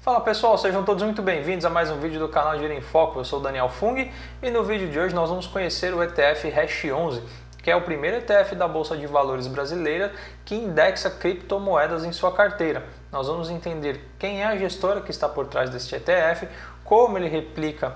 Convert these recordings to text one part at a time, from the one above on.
Fala pessoal, sejam todos muito bem-vindos a mais um vídeo do canal Dinheiro em Foco. Eu sou o Daniel Fung e no vídeo de hoje nós vamos conhecer o ETF Hash11, que é o primeiro ETF da Bolsa de Valores brasileira que indexa criptomoedas em sua carteira. Nós vamos entender quem é a gestora que está por trás deste ETF, como ele replica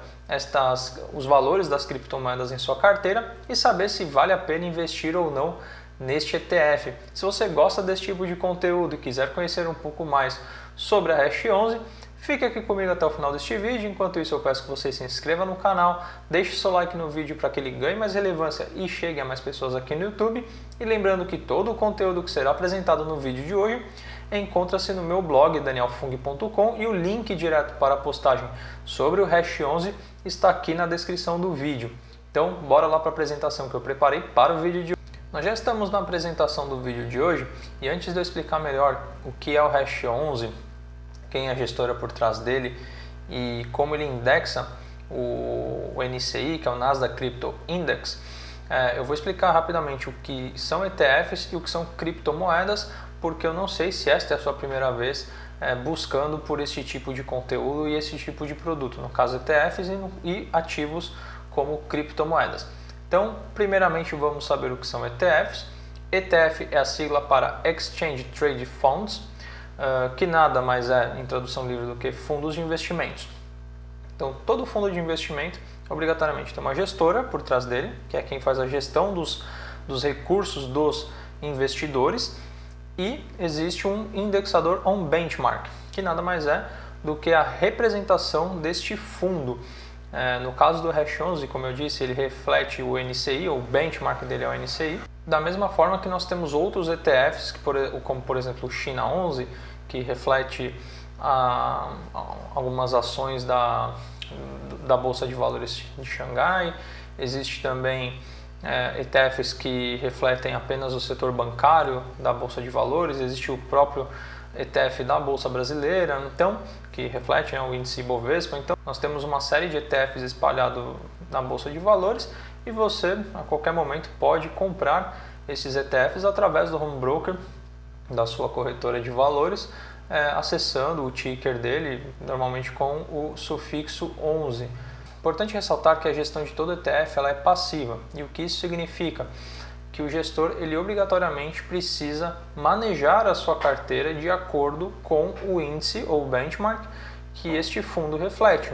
os valores das criptomoedas em sua carteira e saber se vale a pena investir ou não neste ETF. Se você gosta desse tipo de conteúdo e quiser conhecer um pouco mais sobre a Hash11, fique aqui comigo até o final deste vídeo. Enquanto isso, eu peço que você se inscreva no canal, deixe seu like no vídeo para que ele ganhe mais relevância e chegue a mais pessoas aqui no YouTube. E lembrando que todo o conteúdo que será apresentado no vídeo de hoje encontra-se no meu blog danielfung.com e o link direto para a postagem sobre o Hash11 está aqui na descrição do vídeo. Então, bora lá para a apresentação que eu preparei para o vídeo de hoje. Nós já estamos na apresentação do vídeo de hoje e antes de eu explicar melhor o que é o Hash11, quem é a gestora por trás dele e como ele indexa o NCI, que é o Nasdaq Crypto Index, eu vou explicar rapidamente o que são ETFs e o que são criptomoedas, porque eu não sei se esta é a sua primeira vez buscando por esse tipo de conteúdo e esse tipo de produto, no caso ETFs e ativos como criptomoedas. Então, primeiramente vamos saber o que são ETFs. ETF é a sigla para Exchange Traded Funds, que nada mais é, em tradução livre, do que fundos de investimentos. Então, todo fundo de investimento, obrigatoriamente, tem uma gestora por trás dele, que é quem faz a gestão dos recursos dos investidores, e existe um indexador on benchmark, que nada mais é do que a representação deste fundo. No caso do Hash11, como eu disse, ele reflete o NCI, o benchmark dele é o NCI. Da mesma forma que nós temos outros ETFs, como por exemplo o China 11, que reflete algumas ações da Bolsa de Valores de Xangai. Existe também ETFs que refletem apenas o setor bancário da Bolsa de Valores. Existe o próprio ETF da Bolsa Brasileira, então, que reflete o índice Bovespa. Então, nós temos uma série de ETFs espalhados na Bolsa de Valores e você, a qualquer momento, pode comprar esses ETFs através do home broker da sua corretora de valores, acessando o ticker dele, normalmente com o sufixo 11. Importante ressaltar que a gestão de todo ETF ela é passiva. E o que isso significa? Que o gestor ele obrigatoriamente precisa manejar a sua carteira de acordo com o índice ou benchmark que este fundo reflete.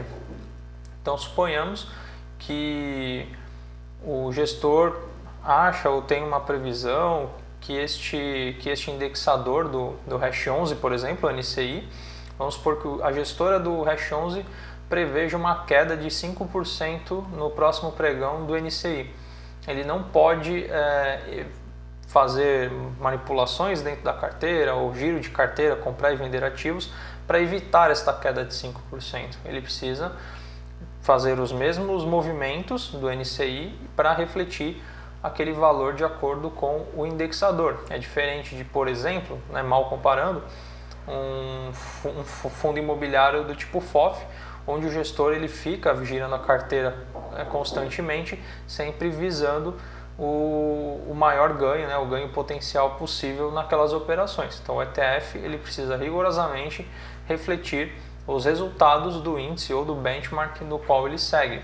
Então, suponhamos que o gestor acha ou tem uma previsão que este indexador do Hash11, por exemplo, o NCI, vamos supor que a gestora do Hash11 preveja uma queda de 5% no próximo pregão do NCI. Ele não pode fazer manipulações dentro da carteira ou giro de carteira, comprar e vender ativos para evitar esta queda de 5%. Ele precisa fazer os mesmos movimentos do NCI para refletir aquele valor de acordo com o indexador. É diferente de, por exemplo, mal comparando, um fundo imobiliário do tipo FOF, onde o gestor ele fica girando a carteira constantemente, sempre visando o maior ganho, o ganho potencial possível naquelas operações. Então o ETF ele precisa rigorosamente refletir os resultados do índice ou do benchmark no qual ele segue.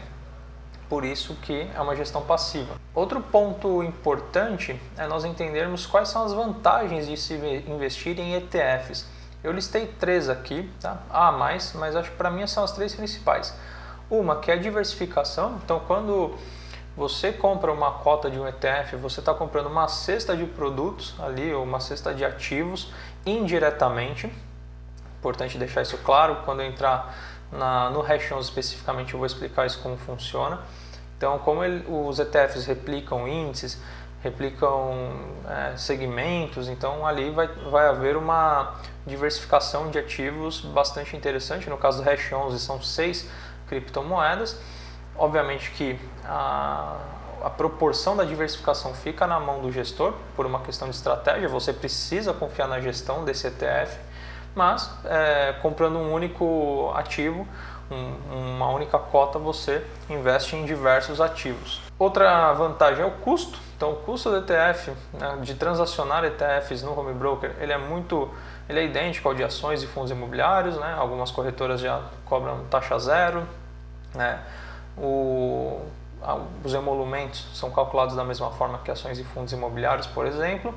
Por isso que é uma gestão passiva. Outro ponto importante é nós entendermos quais são as vantagens de se investir em ETFs. Eu listei 3 aqui, tá? Há mais, mas acho que para mim são as 3 principais. Uma que é a diversificação. Então, quando você compra uma cota de um ETF, você está comprando uma cesta de produtos ali, ou uma cesta de ativos indiretamente. Importante deixar isso claro. Quando eu entrar no Hash11 especificamente, eu vou explicar isso como funciona. Então, como os ETFs replicam índices, replicam segmentos, então ali vai haver uma diversificação de ativos bastante interessante. No caso do Hash11 são 6 criptomoedas. Obviamente que a proporção da diversificação fica na mão do gestor por uma questão de estratégia, você precisa confiar na gestão desse ETF, mas comprando um único ativo, uma única cota, você investe em diversos ativos. Outra vantagem é o custo. Então, o custo do ETF, de transacionar ETFs no home broker, ele é muito ele é idêntico ao de ações e fundos imobiliários, né? Algumas corretoras já cobram taxa zero, né? Os emolumentos são calculados da mesma forma que ações e fundos imobiliários, por exemplo.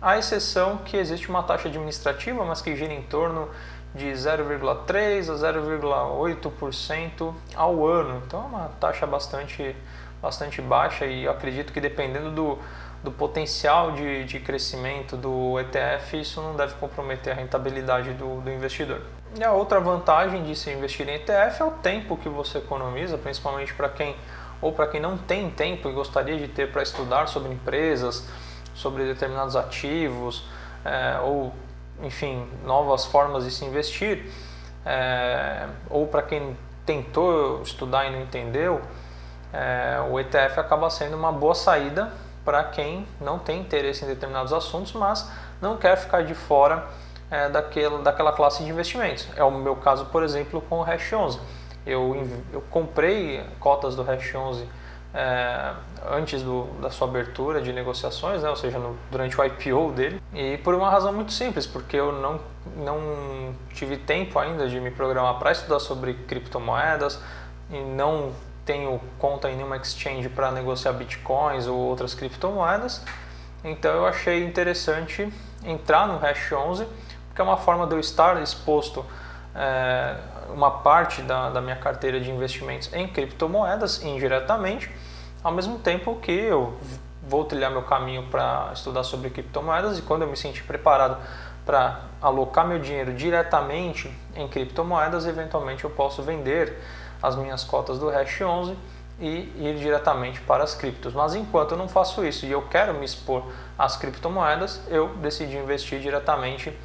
A exceção que existe uma taxa administrativa, mas que gira em torno de 0,3% a 0,8% ao ano. Então é uma taxa bastante baixa, e eu acredito que dependendo do potencial de crescimento do ETF, isso não deve comprometer a rentabilidade do investidor. E a outra vantagem de se investir em ETF é o tempo que você economiza, principalmente para quem não tem tempo e gostaria de ter para estudar sobre empresas, sobre determinados ativos, ou enfim, novas formas de se investir, ou para quem tentou estudar e não entendeu, o ETF acaba sendo uma boa saída para quem não tem interesse em determinados assuntos, mas não quer ficar de fora daquela classe de investimentos. É o meu caso, por exemplo, com o Hash 11. Eu comprei cotas do Hash 11 antes da sua abertura de negociações, né? Ou seja, durante o IPO dele, e por uma razão muito simples, porque eu não tive tempo ainda de me programar para estudar sobre criptomoedas e não tenho conta em nenhuma exchange para negociar bitcoins ou outras criptomoedas. Então eu achei interessante entrar no Hash 11, porque é uma forma de eu estar exposto uma parte da minha carteira de investimentos em criptomoedas indiretamente, ao mesmo tempo que eu vou trilhar meu caminho para estudar sobre criptomoedas, e quando eu me sentir preparado para alocar meu dinheiro diretamente em criptomoedas, eventualmente eu posso vender as minhas cotas do Hash 11 e ir diretamente para as criptos. Mas enquanto eu não faço isso e eu quero me expor às criptomoedas, eu decidi investir diretamente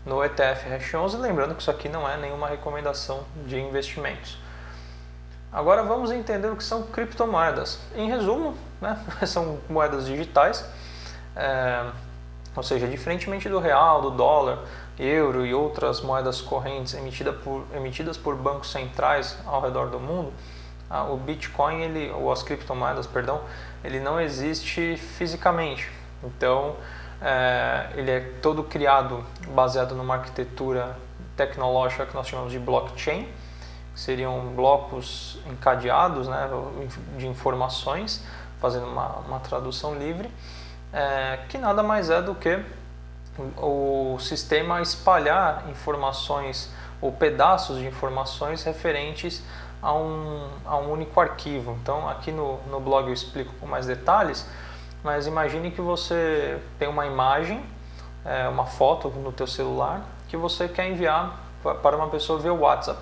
no ETF Hash 11, lembrando que isso aqui não é nenhuma recomendação de investimentos. Agora vamos entender o que são criptomoedas. Em resumo, né, são moedas digitais, ou seja, diferentemente do real, do dólar, euro e outras moedas correntes emitidas por bancos centrais ao redor do mundo, o Bitcoin, ou as criptomoedas, perdão, ele não existe fisicamente. Então, ele é todo criado baseado numa arquitetura tecnológica que nós chamamos de blockchain, que seriam blocos encadeados, né, de informações, fazendo uma tradução livre, que nada mais é do que o sistema espalhar informações ou pedaços de informações referentes a um único arquivo. Então aqui no blog eu explico com mais detalhes, mas imagine que você tem uma imagem, uma foto no teu celular que você quer enviar para uma pessoa via WhatsApp.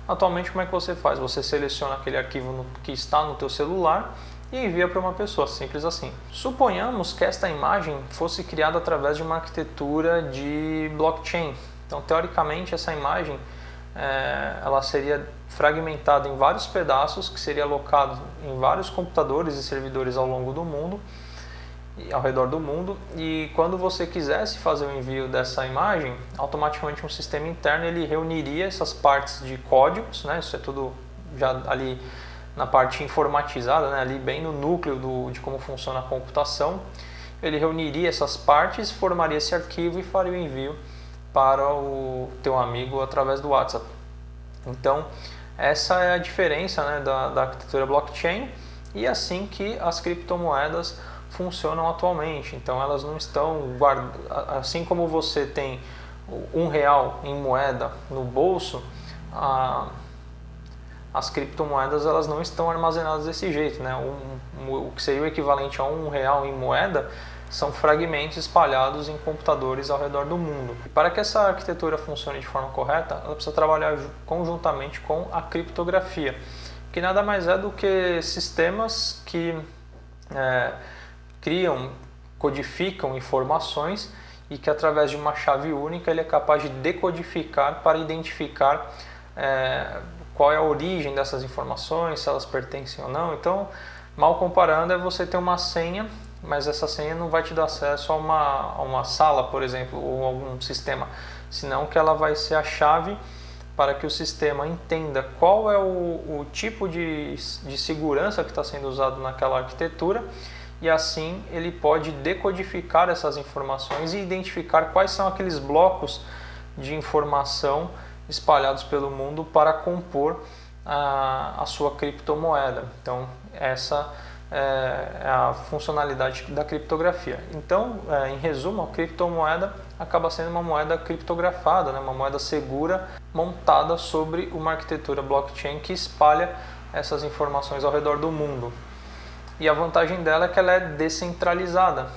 Atualmente, como é que você faz? Você seleciona aquele arquivo que está no teu celular e envia para uma pessoa, simples assim. Suponhamos que esta imagem fosse criada através de uma arquitetura de blockchain. Então, teoricamente, essa imagem ela seria fragmentada em vários pedaços, que seria alocado em vários computadores e servidores ao longo do mundo, ao redor do mundo, e quando você quisesse fazer o envio dessa imagem, automaticamente um sistema interno ele reuniria essas partes de códigos, né? Isso é tudo já ali na parte informatizada, né? Ali bem no núcleo de como funciona a computação. Ele reuniria essas partes, formaria esse arquivo e faria o envio para o teu amigo através do WhatsApp. Então essa é a diferença, né, da arquitetura blockchain, e assim que as criptomoedas funcionam atualmente. Então elas não estão assim como você tem R$1 em moeda no bolso, as criptomoedas elas não estão armazenadas desse jeito, né? O que seria o equivalente a R$1 em moeda são fragmentos espalhados em computadores ao redor do mundo. E para que essa arquitetura funcione de forma correta, ela precisa trabalhar conjuntamente com a criptografia, que nada mais é do que sistemas que codificam informações e que através de uma chave única ele é capaz de decodificar para identificar qual é a origem dessas informações, se elas pertencem ou não. Então, mal comparando, é você ter uma senha, mas essa senha não vai te dar acesso a uma sala, por exemplo, ou algum sistema, senão que ela vai ser a chave para que o sistema entenda qual é o tipo de segurança que está sendo usado naquela arquitetura, e assim ele pode decodificar essas informações e identificar quais são aqueles blocos de informação espalhados pelo mundo para compor a sua criptomoeda. Então, essa é a funcionalidade da criptografia. Então, em resumo, a criptomoeda acaba sendo uma moeda criptografada, né? Uma moeda segura montada sobre uma arquitetura blockchain que espalha essas informações ao redor do mundo. E a vantagem dela é que ela é descentralizada.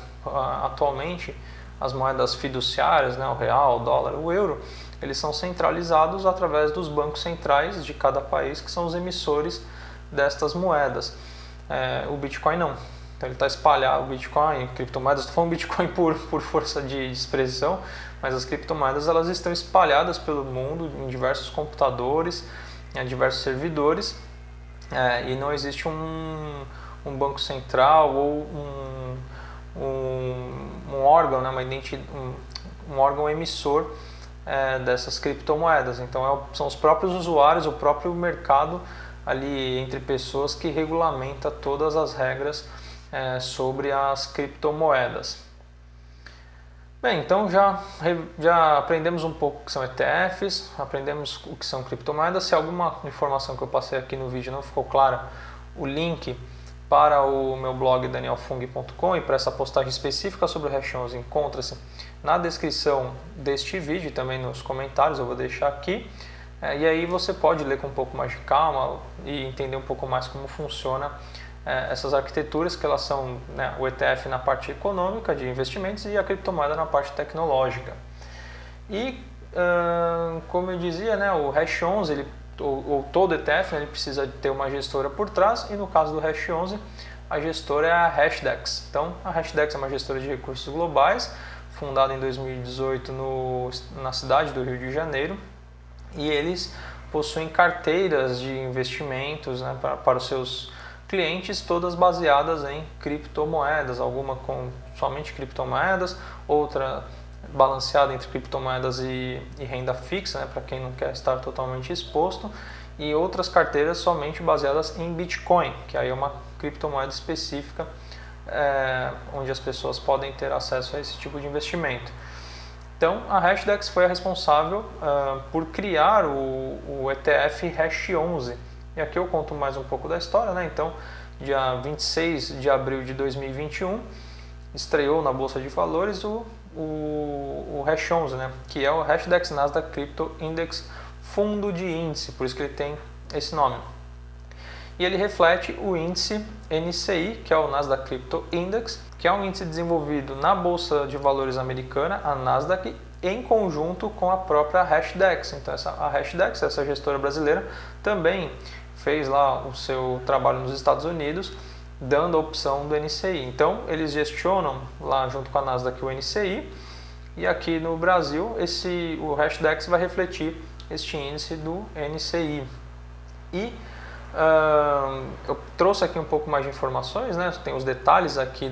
Atualmente, as moedas fiduciárias, né, o real, o dólar, o euro, eles são centralizados através dos bancos centrais de cada país, que são os emissores destas moedas. O Bitcoin não. Então ele está espalhado, o Bitcoin, criptomoedas, estou falando Bitcoin por força de expressão, mas as criptomoedas elas estão espalhadas pelo mundo em diversos computadores, em diversos servidores, e não existe um banco central ou um órgão, né, um órgão emissor dessas criptomoedas. Então são os próprios usuários, o próprio mercado ali entre pessoas que regulamenta todas as regras sobre as criptomoedas. Bem, então já aprendemos um pouco o que são ETFs, aprendemos o que são criptomoedas. Se alguma informação que eu passei aqui no vídeo não ficou clara, o link para o meu blog danielfung.com e para essa postagem específica sobre o Hash11 encontra-se na descrição deste vídeo e também nos comentários, eu vou deixar aqui. E aí você pode ler com um pouco mais de calma e entender um pouco mais como funciona essas arquiteturas, que elas são, né, o ETF na parte econômica de investimentos e a criptomoeda na parte tecnológica. E como eu dizia, né, o Hash11 ou todo ETF, né, ele precisa ter uma gestora por trás, e no caso do Hash11 a gestora é a Hashdex. Então a Hashdex é uma gestora de recursos globais, fundada em 2018 na cidade do Rio de Janeiro, e eles possuem carteiras de investimentos, né, para os seus clientes, todas baseadas em criptomoedas, alguma com somente criptomoedas, outra balanceada entre criptomoedas e renda fixa, né, para quem não quer estar totalmente exposto, e outras carteiras somente baseadas em Bitcoin, que aí é uma criptomoeda específica onde as pessoas podem ter acesso a esse tipo de investimento. Então, a Hashdex foi a responsável por criar o ETF Hash11. E aqui eu conto mais um pouco da história, né? Então, dia 26 de abril de 2021, estreou na Bolsa de Valores o Hash11, né? Que é o Hashdex Nasdaq Crypto Index Fundo de Índice, por isso que ele tem esse nome. E ele reflete o índice NCI, que é o Nasdaq Crypto Index, que é um índice desenvolvido na Bolsa de Valores americana, a Nasdaq, em conjunto com a própria Hashdex. Então a Hashdex, essa gestora brasileira, também fez lá o seu trabalho nos Estados Unidos, dando a opção do NCI. Então eles gestionam lá junto com a Nasdaq o NCI, e aqui no Brasil o Hashdex vai refletir este índice do NCI. E eu trouxe aqui um pouco mais de informações, né? Tem os detalhes aqui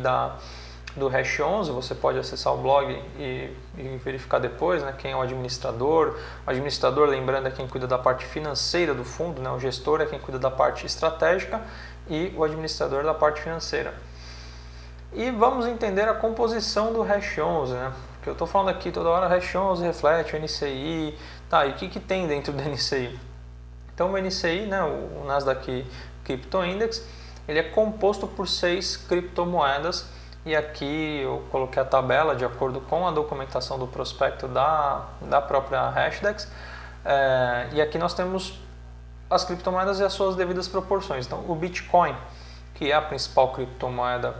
do Hash11, você pode acessar o blog e verificar depois, né, quem é o administrador. O administrador, lembrando, é quem cuida da parte financeira do fundo, né? O gestor é quem cuida da parte estratégica e o administrador da parte financeira. E vamos entender a composição do Hash11, né? Porque eu estou falando aqui toda hora, Hash11 reflete o NCI, tá, e o que tem dentro do NCI? Então o NCI, né, o Nasdaq Crypto Index, ele é composto por 6 criptomoedas, e aqui eu coloquei a tabela de acordo com a documentação do prospecto da própria Hashdex, e aqui nós temos as criptomoedas e as suas devidas proporções. Então o Bitcoin, que é a principal criptomoeda,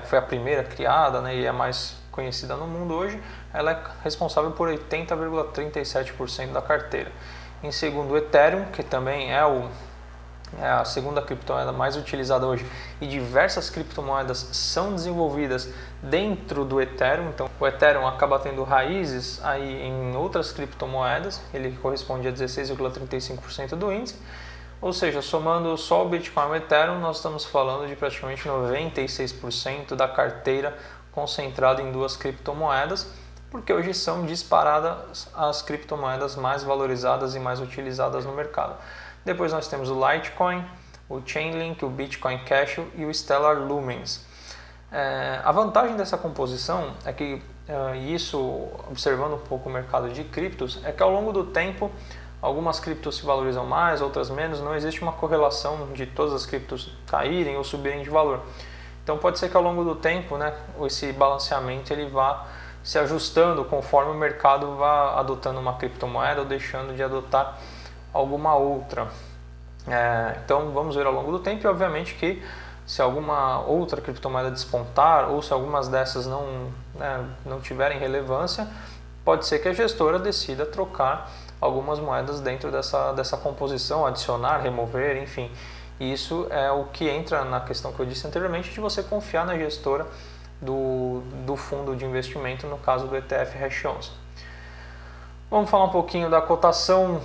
foi a primeira criada, né, e é mais conhecida no mundo hoje, ela é responsável por 80,37% da carteira. Em segundo, o Ethereum, que também é a segunda criptomoeda mais utilizada hoje, e diversas criptomoedas são desenvolvidas dentro do Ethereum. Então o Ethereum acaba tendo raízes aí em outras criptomoedas, ele corresponde a 16,35% do índice, ou seja, somando só o Bitcoin e o Ethereum, nós estamos falando de praticamente 96% da carteira concentrada em duas criptomoedas, porque hoje são disparadas as criptomoedas mais valorizadas e mais utilizadas no mercado. Depois nós temos o Litecoin, o Chainlink, o Bitcoin Cash e o Stellar Lumens. A vantagem dessa composição é que e isso observando um pouco o mercado de criptos, é que ao longo do tempo algumas criptos se valorizam mais, outras menos, não existe uma correlação de todas as criptos caírem ou subirem de valor. Então pode ser que ao longo do tempo, né, esse balanceamento ele vá se ajustando conforme o mercado vá adotando uma criptomoeda ou deixando de adotar alguma outra. Então vamos ver ao longo do tempo e obviamente que se alguma outra criptomoeda despontar ou se algumas dessas não tiverem relevância, pode ser que a gestora decida trocar algumas moedas dentro dessa composição, adicionar, remover, enfim. Isso é o que entra na questão que eu disse anteriormente de você confiar na gestora do fundo de investimento, no caso do ETF Hash11. Vamos falar um pouquinho da cotação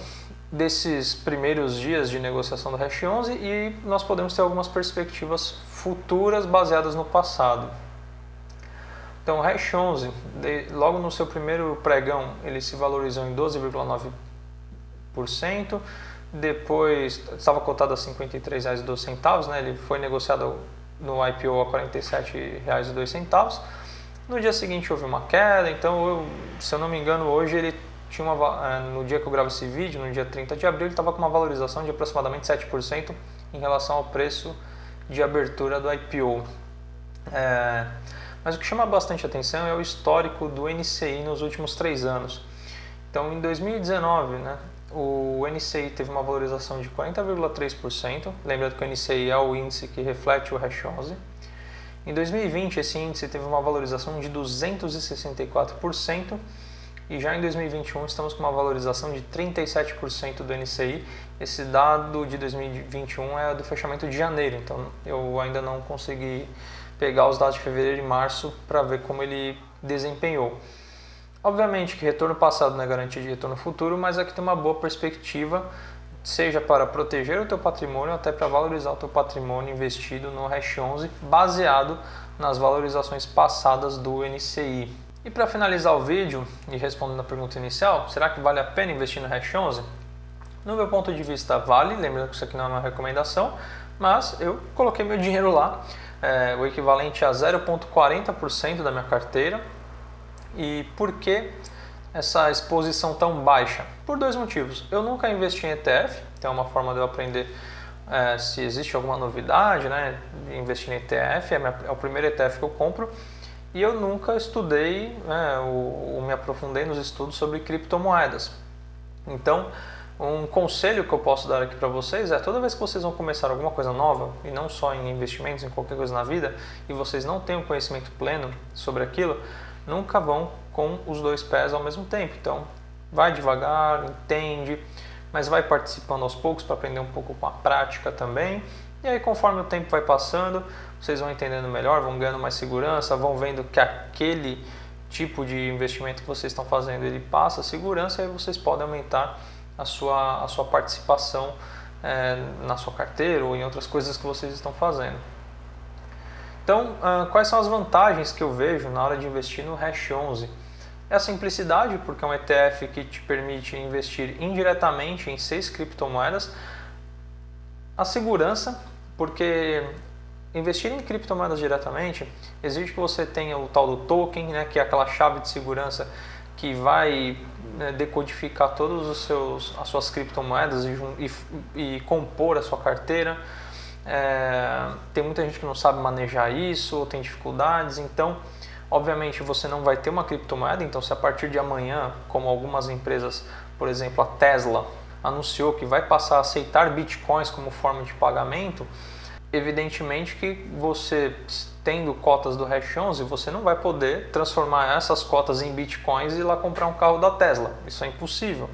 desses primeiros dias de negociação do Hash11 e nós podemos ter algumas perspectivas futuras baseadas no passado. Então o Hash11, logo no seu primeiro pregão, ele se valorizou em 12,9%, depois estava cotado a R$ 53,12, né? Ele foi negociado no IPO a R$ 47,02. No dia seguinte houve uma queda, então se eu não me engano hoje ele tinha no dia que eu gravo esse vídeo, no dia 30 de abril, ele estava com uma valorização de aproximadamente 7% em relação ao preço de abertura do IPO. Mas o que chama bastante atenção é o histórico do NCI nos últimos 3 anos. Então em 2019, né, o NCI teve uma valorização de 40,3%, lembrando que o NCI é o índice que reflete o Hash11. Em 2020 esse índice teve uma valorização de 264%, e já em 2021 estamos com uma valorização de 37% do NCI. Esse dado de 2021 é do fechamento de janeiro, então eu ainda não consegui pegar os dados de fevereiro e março para ver como ele desempenhou. Obviamente que retorno passado não é garantia de retorno futuro, mas aqui tem uma boa perspectiva, seja para proteger o teu patrimônio, até para valorizar o teu patrimônio investido no Hash11, baseado nas valorizações passadas do NCI. E para finalizar o vídeo e respondendo a pergunta inicial, será que vale a pena investir no Hash11? No meu ponto de vista vale, lembrando que isso aqui não é uma recomendação, mas eu coloquei meu dinheiro lá, o equivalente a 0,40% da minha carteira. E por que essa exposição tão baixa? Por 2 motivos. Eu nunca investi em ETF, então é uma forma de eu aprender se existe alguma novidade, né, de investir em ETF, é o primeiro ETF que eu compro. E eu nunca estudei, ou me aprofundei nos estudos sobre criptomoedas. Então, um conselho que eu posso dar aqui para vocês é toda vez que vocês vão começar alguma coisa nova, e não só em investimentos, em qualquer coisa na vida, e vocês não têm um conhecimento pleno sobre aquilo, nunca vão com os 2 pés ao mesmo tempo. Então, vai devagar, entende, mas vai participando aos poucos para aprender um pouco com a prática também. E aí, conforme o tempo vai passando, vocês vão entendendo melhor, vão ganhando mais segurança, vão vendo que aquele tipo de investimento que vocês estão fazendo, ele passa segurança, e aí vocês podem aumentar a sua participação na sua carteira ou em outras coisas que vocês estão fazendo. Então, quais são as vantagens que eu vejo na hora de investir no Hash11? É a simplicidade, porque é um ETF que te permite investir indiretamente em 6 criptomoedas. A segurança, porque investir em criptomoedas diretamente exige que você tenha o tal do token, né, que é aquela chave de segurança que vai decodificar todas as suas criptomoedas e compor a sua carteira. Tem muita gente que não sabe manejar isso ou tem dificuldades, então obviamente você não vai ter uma criptomoeda. Então se a partir de amanhã, como algumas empresas, por exemplo a Tesla, anunciou que vai passar a aceitar bitcoins como forma de pagamento, evidentemente que você tendo cotas do Hash11, você não vai poder transformar essas cotas em bitcoins e ir lá comprar um carro da Tesla. Isso é impossível.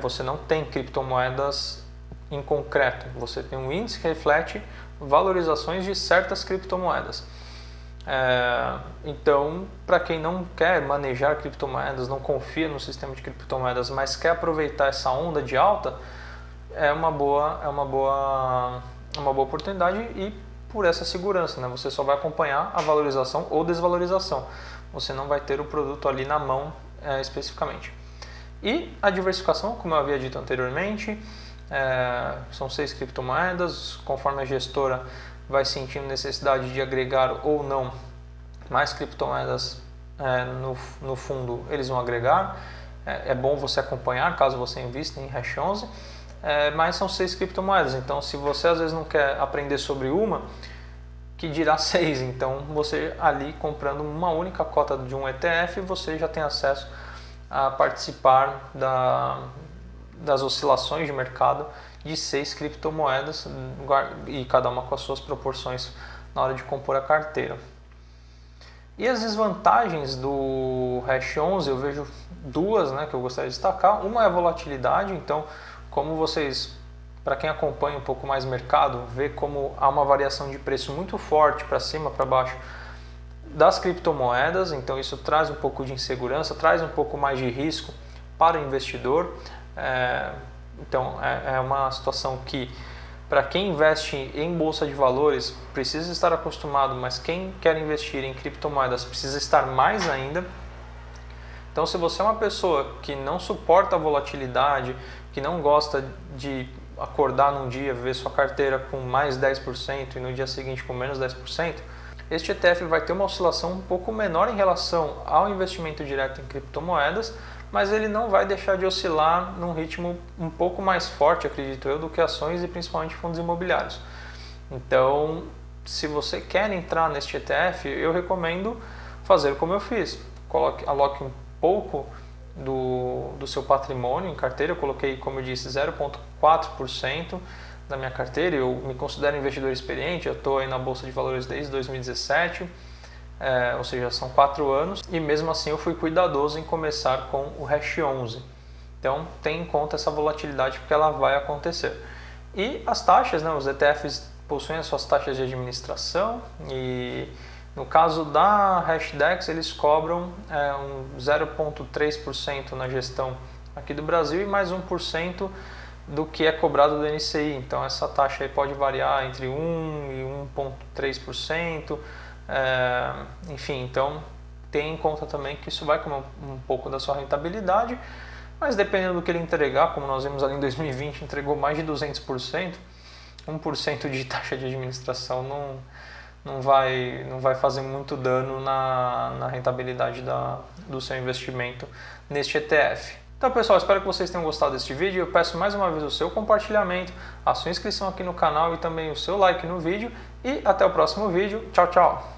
Você não tem criptomoedas em concreto. Você tem um índice que reflete valorizações de certas criptomoedas. Então, para quem não quer manejar criptomoedas, não confia no sistema de criptomoedas, mas quer aproveitar essa onda de alta, é uma boa oportunidade, e por essa segurança, né? Você só vai acompanhar a valorização ou desvalorização. Você não vai ter o produto ali na mão especificamente. E a diversificação, como eu havia dito anteriormente, são 6 criptomoedas. Conforme a gestora vai sentindo necessidade de agregar ou não mais criptomoedas, no fundo eles vão agregar. É bom você acompanhar caso você invista em Hash 11, mas são 6 criptomoedas, então se você às vezes não quer aprender sobre uma, que dirá 6, então você ali comprando uma única cota de um ETF, você já tem acesso a participar das oscilações de mercado de 6 criptomoedas e cada uma com as suas proporções na hora de compor a carteira. E as desvantagens do Hash 11 eu vejo duas, que eu gostaria de destacar. Uma é a volatilidade, então como vocês, para quem acompanha um pouco mais o mercado, vê como há uma variação de preço muito forte para cima, para baixo das criptomoedas, então isso traz um pouco de insegurança, traz um pouco mais de risco para o investidor. Então é uma situação que, para quem investe em bolsa de valores, precisa estar acostumado, mas quem quer investir em criptomoedas precisa estar mais ainda. Então, se você é uma pessoa que não suporta a volatilidade, que não gosta de acordar num dia, ver sua carteira com mais 10% e no dia seguinte com menos 10%, este ETF vai ter uma oscilação um pouco menor em relação ao investimento direto em criptomoedas, mas ele não vai deixar de oscilar num ritmo um pouco mais forte, acredito eu, do que ações e principalmente fundos imobiliários. Então, se você quer entrar neste ETF, eu recomendo fazer como eu fiz. Aloque um pouco do seu patrimônio em carteira. Eu coloquei, como eu disse, 0,4% da minha carteira. Eu me considero investidor experiente, eu estou aí na Bolsa de Valores desde 2017. Ou seja, são 4 anos, e mesmo assim eu fui cuidadoso em começar com o Hash 11. Então tenha em conta essa volatilidade, porque ela vai acontecer. E as taxas, os ETFs possuem as suas taxas de administração, e no caso da Hashdex eles cobram 0,3% na gestão aqui do Brasil e mais 1% do que é cobrado do NCI. Então essa taxa aí pode variar entre 1% e 1,3%. Enfim, então tenha em conta também que isso vai comer um pouco da sua rentabilidade, mas dependendo do que ele entregar, como nós vimos ali em 2020, entregou mais de 200%, 1% de taxa de administração não vai fazer muito dano na rentabilidade do seu investimento neste ETF. Então, pessoal, espero que vocês tenham gostado deste vídeo. Eu peço mais uma vez o seu compartilhamento, a sua inscrição aqui no canal e também o seu like no vídeo. E até o próximo vídeo. Tchau, tchau!